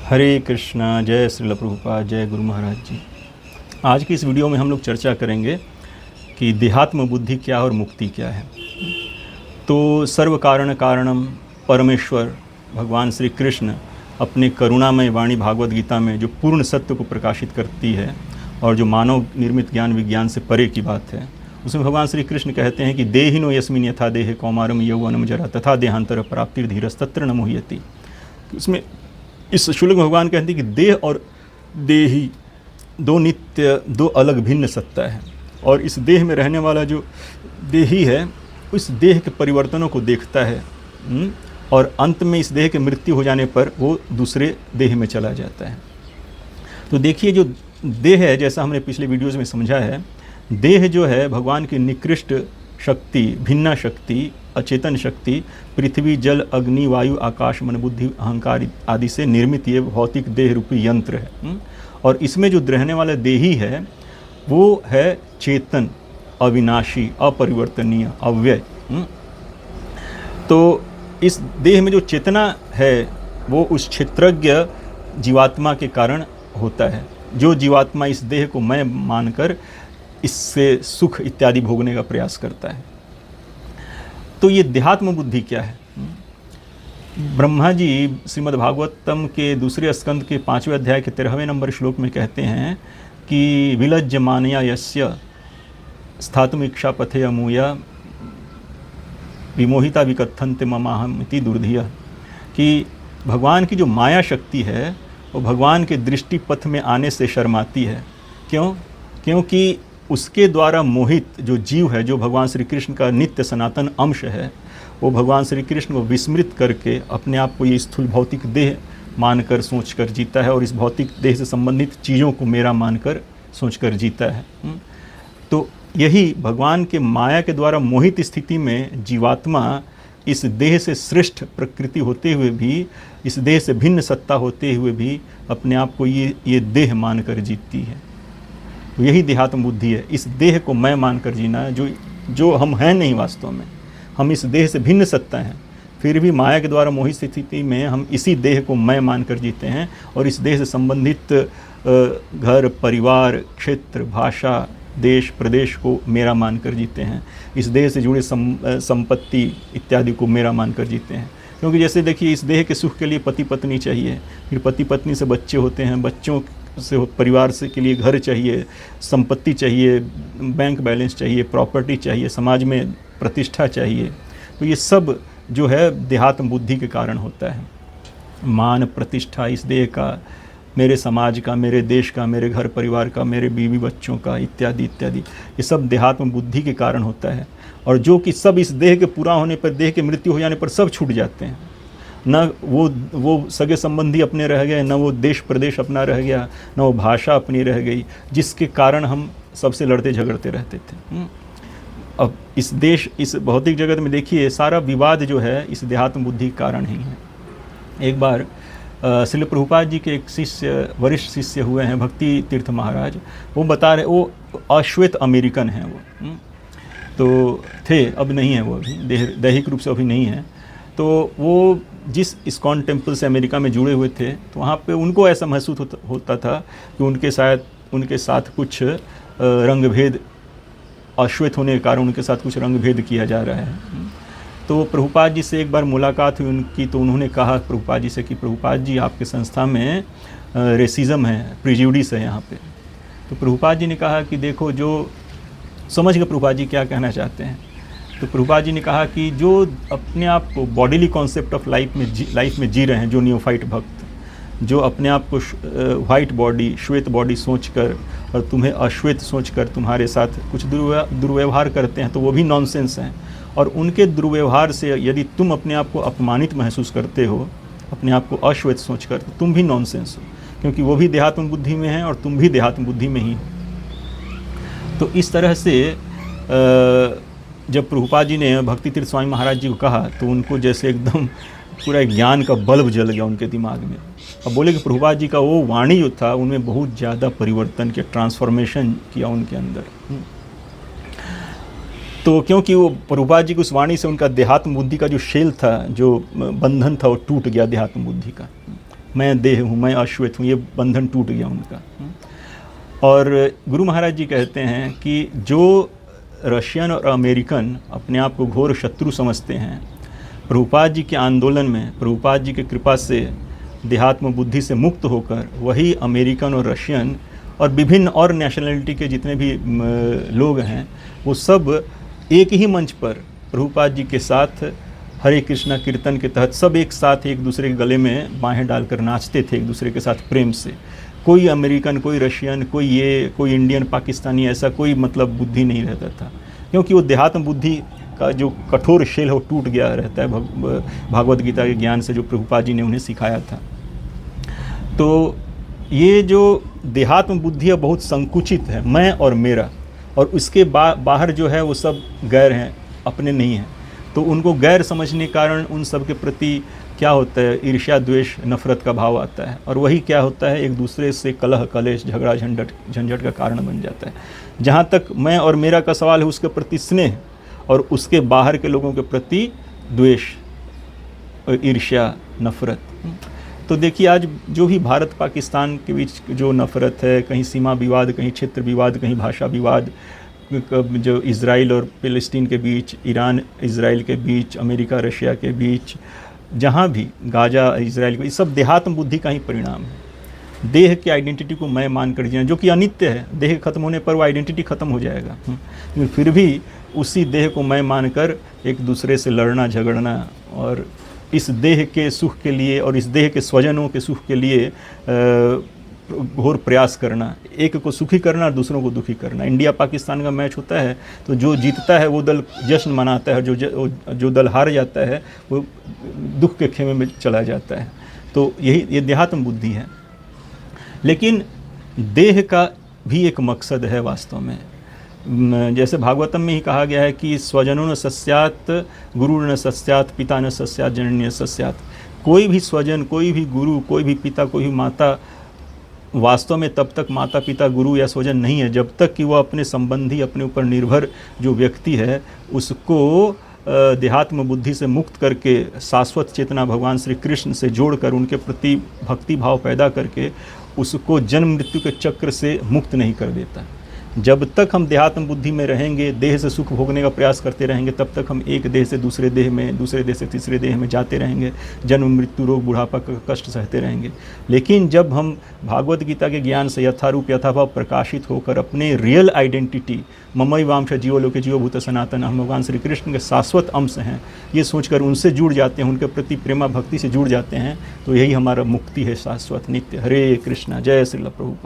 हरे कृष्णा। जय श्रील प्रभुपाद, जय गुरु महाराज जी। आज की इस वीडियो में हम लोग चर्चा करेंगे कि देहात्म बुद्धि क्या है और मुक्ति क्या है। तो सर्व कारण कारणम परमेश्वर भगवान श्री कृष्ण अपने करुणामय वाणी भागवत गीता में जो पूर्ण सत्य को प्रकाशित करती है और जो मानव निर्मित ज्ञान विज्ञान से परे की बात है, उसमें भगवान श्री कृष्ण कहते हैं कि देहिनो यस्मिन् यथा देहे कौमारम यौवनम जरा तथा देहांतर प्राप्तिर्धीरस्तत्र न मुह्यति। उसमें इस श्लोक में भगवान कहते हैं कि देह और देही दो नित्य, दो अलग भिन्न सत्ता है, और इस देह में रहने वाला जो देही है उस देह के परिवर्तनों को देखता है और अंत में इस देह के मृत्यु हो जाने पर वो दूसरे देह में चला जाता है। तो देखिए, जो देह है, जैसा हमने पिछले वीडियोज़ में समझा है, देह जो है भगवान की निकृष्ट शक्ति, भिन्ना शक्ति, अचेतन शक्ति, पृथ्वी जल अग्नि वायु आकाश मन बुद्धि अहंकार आदि से निर्मित ये भौतिक देह रूपी यंत्र है। और इसमें जो रहने वाला देही है वो है चेतन, अविनाशी, अपरिवर्तनीय, अव्यय। तो इस देह में जो चेतना है वो उस क्षेत्रज्ञ जीवात्मा के कारण होता है, जो जीवात्मा इस देह को मैं मानकर इससे सुख इत्यादि भोगने का प्रयास करता है। तो ये देहात्म बुद्धि क्या है? ब्रह्मा जी श्रीमद् भागवतम के दूसरे स्कंद के 5वें अध्याय के 13वें नंबर श्लोक में कहते हैं कि विलज्ज मानया यस्य स्थातुम इच्छा पथे अमूया विमोहिता विकथन्ते ममाहमिति दुर्धिया, कि भगवान की जो माया शक्ति है वो भगवान के दृष्टि पथ में आने से शर्माती है। क्यों? क्योंकि उसके द्वारा मोहित जो जीव है, जो भगवान श्री कृष्ण का नित्य सनातन अंश है, वो भगवान श्री कृष्ण को विस्मृत करके अपने आप को ये स्थूल भौतिक देह मानकर सोचकर जीता है और इस भौतिक देह से संबंधित चीज़ों को मेरा मानकर सोचकर जीता है। तो यही भगवान के माया के द्वारा मोहित स्थिति में जीवात्मा इस देह से श्रेष्ठ प्रकृति होते हुए भी, इस देह से भिन्न सत्ता होते हुए भी अपने आप को ये देह मानकर जीतती है। यही देहात्म बुद्धि है, इस देह को मैं मानकर जीना है, जो हम हैं नहीं वास्तव में। हम इस देह से भिन्न सत्ता हैं, फिर भी माया के द्वारा मोहित स्थिति में हम इसी देह को मैं मानकर जीते हैं और इस देह से संबंधित घर परिवार क्षेत्र भाषा देश प्रदेश को मेरा मानकर जीते हैं। इस देह से जुड़े संपत्ति इत्यादि को मेरा मानकर जीते हैं। क्योंकि जैसे देखिए, इस देह के सुख के लिए पति पत्नी चाहिए, फिर पति पत्नी से बच्चे होते हैं, बच्चों से परिवार से के लिए घर चाहिए, संपत्ति चाहिए, बैंक बैलेंस चाहिए, प्रॉपर्टी चाहिए, समाज में प्रतिष्ठा चाहिए। तो ये सब जो है देहात्म बुद्धि के कारण होता है। मान प्रतिष्ठा इस देह का, मेरे समाज का, मेरे देश का, मेरे घर परिवार का, मेरे बीवी बच्चों का इत्यादि इत्यादि, ये सब देहात्म बुद्धि के कारण होता है। और जो कि सब इस देह के पूरा होने पर, देह के मृत्यु हो जाने पर सब छूट जाते हैं। न वो सगे संबंधी अपने रह गए, न वो देश प्रदेश अपना रह गया, न वो भाषा अपनी रह गई, जिसके कारण हम सबसे लड़ते झगड़ते रहते थे। अब इस भौतिक जगत में देखिए, सारा विवाद जो है इस देहात्म बुद्धि के कारण ही है। एक बार श्रील प्रभुपाद जी के एक शिष्य, वरिष्ठ शिष्य हुए हैं भक्ति तीर्थ महाराज, वो बता रहे, वो अश्वेत अमेरिकन हैं, वो तो थे, अब नहीं है वो, अभी दैहिक रूप से अभी नहीं है। तो वो जिस इस्कॉन टेम्पल से अमेरिका में जुड़े हुए थे, तो वहाँ पे उनको ऐसा महसूस होता था कि उनके साथ कुछ रंगभेद, अश्वेत होने के कारण उनके साथ कुछ रंगभेद किया जा रहा है। तो प्रभुपाद जी से एक बार मुलाकात हुई उनकी, तो उन्होंने कहा प्रभुपाद जी से कि प्रभुपाद जी, आपके संस्था में रेसिज्म है, प्रिजुडिस है यहाँ पे। तो प्रभुपाद जी ने कहा कि देखो, जो समझ गए प्रभुपाद जी क्या कहना चाहते हैं। तो प्रभुपाद जी ने कहा कि जो अपने आप को बॉडीली कॉन्सेप्ट ऑफ लाइफ में जी रहे हैं, जो नियोफाइट भक्त, जो अपने आप को वाइट बॉडी, श्वेत बॉडी सोचकर और तुम्हें अश्वेत सोचकर तुम्हारे साथ कुछ दुर्व्यवहार करते हैं, तो वो भी नॉनसेंस हैं। और उनके दुर्व्यवहार से यदि तुम अपने आप को अपमानित महसूस करते हो, अपने आप को अश्वेत सोचकर, तो तुम भी नॉनसेंस हो, क्योंकि वो भी देहात्म बुद्धि में हैं और तुम भी देहात्म बुद्धि में ही हो। तो इस तरह से जब प्रभुपाद जी ने भक्ति तीर्थ स्वामी महाराज जी को कहा, तो उनको जैसे एकदम पूरा ज्ञान का बल्ब जल गया उनके दिमाग में। अब बोले कि प्रभुपाद जी का वो वाणी जो था, उनमें बहुत ज़्यादा परिवर्तन किया, ट्रांसफॉर्मेशन किया उनके अंदर। तो क्योंकि वो प्रभुपाद जी की उस वाणी से उनका देहात्म बुद्धि का जो शेल था, जो बंधन था, वो टूट गया देहात्म बुद्धि का। मैं देह हूँ, मैं अश्वेत हूँ, ये बंधन टूट गया उनका। और गुरु महाराज जी कहते हैं कि जो रशियन और अमेरिकन अपने आप को घोर शत्रु समझते हैं, प्रभुपाद जी के आंदोलन में, प्रभुपाद जी की कृपा से देहात्म बुद्धि से मुक्त होकर वही अमेरिकन और रशियन और विभिन्न और नेशनलिटी के जितने भी लोग हैं, वो सब एक ही मंच पर प्रभुपाद जी के साथ हरे कृष्णा कीर्तन के तहत सब एक साथ एक दूसरे के गले में बाहें डालकर नाचते थे एक दूसरे के साथ प्रेम से। कोई अमेरिकन, कोई रशियन, कोई इंडियन, पाकिस्तानी, ऐसा कोई मतलब बुद्धि नहीं रहता था, क्योंकि वो देहात्म बुद्धि का जो कठोर शेल है वो टूट गया रहता है भागवत गीता के ज्ञान से जो प्रभुपाद जी ने उन्हें सिखाया था। तो ये जो देहात्म बुद्धि है बहुत संकुचित है, मैं और मेरा, और उसके बाहर जो है वो सब गैर हैं, अपने नहीं हैं। तो उनको गैर समझने के कारण उन सब के प्रति क्या होता है, ईर्ष्या, द्वेष, नफरत का भाव आता है, और वही क्या होता है, एक दूसरे से कलह, कलेश, झगड़ा, झंझट का कारण बन जाता है। जहाँ तक मैं और मेरा का सवाल है, उसके प्रति स्नेह, और उसके बाहर के लोगों के प्रति द्वेष, ईर्ष्या, नफरत। तो देखिए आज जो भी भारत पाकिस्तान के बीच जो नफरत है, कहीं सीमा विवाद, कहीं क्षेत्र विवाद, कहीं भाषा विवाद, जो इज़राइल और फ़िलिस्तीन के बीच, ईरान इज़राइल के बीच, अमेरिका रशिया के बीच, जहाँ भी गाजा इज़राइल, ये सब देहात्म बुद्धि का ही परिणाम है। देह की आइडेंटिटी को मैं मान कर जीना, जो कि अनित्य है, देह खत्म होने पर वो आइडेंटिटी खत्म हो जाएगा, लेकिन फिर भी उसी देह को मैं मानकर एक दूसरे से लड़ना, झगड़ना, और इस देह के सुख के लिए और इस देह के स्वजनों के सुख के लिए घोर प्रयास करना, एक को सुखी करना और दूसरों को दुखी करना। इंडिया पाकिस्तान का मैच होता है तो जो जीतता है वो दल जश्न मनाता है, जो दल हार जाता है वो दुख के खेमे में चला जाता है। तो ये देहात्म बुद्धि है। लेकिन देह का भी एक मकसद है वास्तव में। जैसे भागवतम में ही कहा गया है कि स्वजनो न सस्यात, गुरु न सस्यात, पिता न सस्यात, जननी न सस्यात। कोई भी स्वजन, कोई भी गुरु, कोई भी पिता, कोई भी माता वास्तव में तब तक माता पिता, गुरु या स्वजन नहीं है जब तक कि वह अपने संबंधी, अपने ऊपर निर्भर जो व्यक्ति है उसको देहात्म बुद्धि से मुक्त करके शाश्वत चेतना भगवान श्री कृष्ण से जोड़कर उनके प्रति भक्ति भाव पैदा करके उसको जन्म मृत्यु के चक्र से मुक्त नहीं कर देता। जब तक हम देहात्म बुद्धि में रहेंगे, देह से सुख भोगने का प्रयास करते रहेंगे, तब तक हम एक देह से दूसरे देह में, दूसरे देह से तीसरे देह में जाते रहेंगे, जन्म मृत्यु, रोग, बुढ़ापा का कष्ट सहते रहेंगे। लेकिन जब हम भागवत गीता के ज्ञान से यथारूप यथाभाव प्रकाशित होकर अपने रियल आइडेंटिटी ममई वांश जीवलोके जीवभूत सनातन, हम भगवान श्री कृष्ण के शाश्वत अंश हैं, ये सोचकर उनसे जुड़ जाते हैं, उनके प्रति प्रेमा भक्ति से जुड़ जाते हैं, तो यही हमारा मुक्ति है शाश्वत नित्य। हरे कृष्णा, जय श्रील प्रभुपाद।